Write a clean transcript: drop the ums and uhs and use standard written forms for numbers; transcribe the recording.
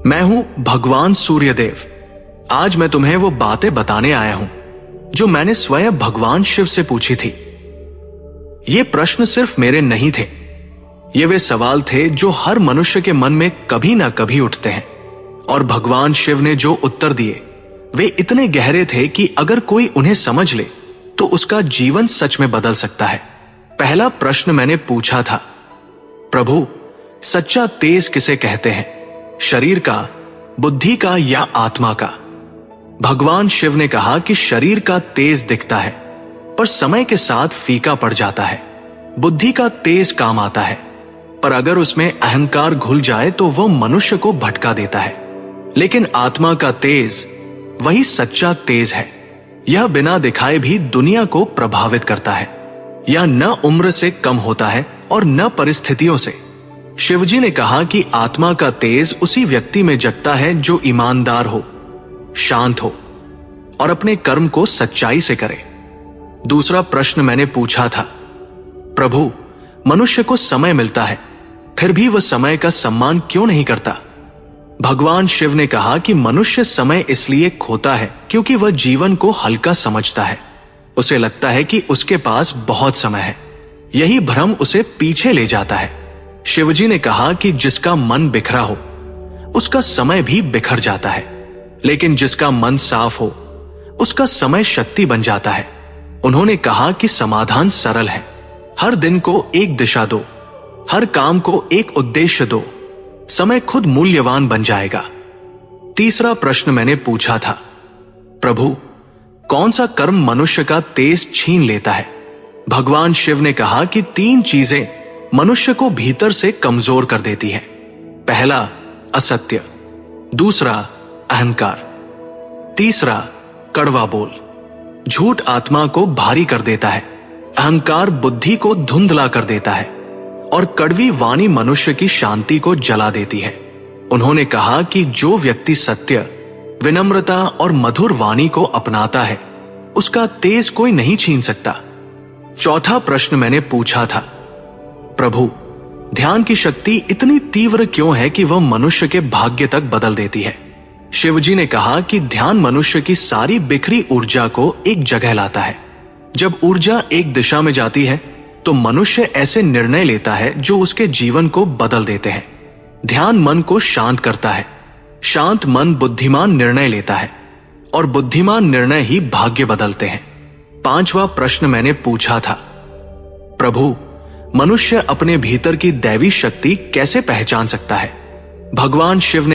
मैं हूं भगवान सूर्यदेव। आज मैं तुम्हें वो बातें बताने आया हूं जो मैंने स्वयं भगवान शिव से पूछी थी। ये प्रश्न सिर्फ मेरे नहीं थे, ये वे सवाल थे जो हर मनुष्य के मन में कभी ना कभी उठते हैं। और भगवान शिव ने जो उत्तर दिए वे इतने गहरे थे कि अगर कोई उन्हें समझ ले तो उसका जीवन सच में बदल सकता है। पहला प्रश्न मैंने पूछा था, प्रभु, सच्चा तेज किसे कहते हैं? शरीर का, बुद्धि का या आत्मा का? भगवान शिव ने कहा कि शरीर का तेज दिखता है पर समय के साथ फीका पड़ जाता है। बुद्धि का तेज काम आता है पर अगर उसमें अहंकार घुल जाए तो वह मनुष्य को भटका देता है। लेकिन आत्मा का तेज वही सच्चा तेज है। यह बिना दिखाए भी दुनिया को प्रभावित करता है। यह न उम्र से कम होता है और न परिस्थितियों से। शिवजी ने कहा कि आत्मा का तेज उसी व्यक्ति में जगता है जो ईमानदार हो, शांत हो और अपने कर्म को सच्चाई से करे। दूसरा प्रश्न मैंने पूछा था, प्रभु, मनुष्य को समय मिलता है फिर भी वह समय का सम्मान क्यों नहीं करता? भगवान शिव ने कहा कि मनुष्य समय इसलिए खोता है क्योंकि वह जीवन को हल्का समझता है। उसे लगता है कि उसके पास बहुत समय है। यही भ्रम उसे पीछे ले जाता है। शिवजी ने कहा कि जिसका मन बिखरा हो उसका समय भी बिखर जाता है, लेकिन जिसका मन साफ हो उसका समय शक्ति बन जाता है। उन्होंने कहा कि समाधान सरल है। हर दिन को एक दिशा दो, हर काम को एक उद्देश्य दो, समय खुद मूल्यवान बन जाएगा। तीसरा प्रश्न मैंने पूछा था, प्रभु, कौन सा कर्म मनुष्य का तेज छीन लेता है? भगवान शिव ने कहा कि 3 चीजें मनुष्य को भीतर से कमजोर कर देती हैं। पहला, असत्य। दूसरा, अहंकार। तीसरा, कड़वा बोल। झूठ आत्मा को भारी कर देता है, अहंकार बुद्धि को धुंधला कर देता है और कड़वी वाणी मनुष्य की शांति को जला देती है। उन्होंने कहा कि जो व्यक्ति सत्य, विनम्रता और मधुर वाणी को अपनाता है उसका तेज कोई नहीं छीन सकता। चौथा प्रश्न मैंने पूछा था, प्रभु, ध्यान की शक्ति इतनी तीव्र क्यों है कि वह मनुष्य के भाग्य तक बदल देती है? शिवजी ने कहा कि ध्यान मनुष्य की सारी बिखरी ऊर्जा को एक जगह लाता है। जब ऊर्जा एक दिशा में जाती है तो मनुष्य ऐसे निर्णय लेता है जो उसके जीवन को बदल देते हैं। ध्यान मन को शांत करता है। शांत मन बुद्धिमान निर्णय लेता है और बुद्धिमान निर्णय ही भाग्य बदलते हैं। 5वां प्रश्न मैंने पूछा था, प्रभु, मनुष्य अपने भीतर की दैवी शक्ति कैसे पहचान सकता है? भगवान शिव ने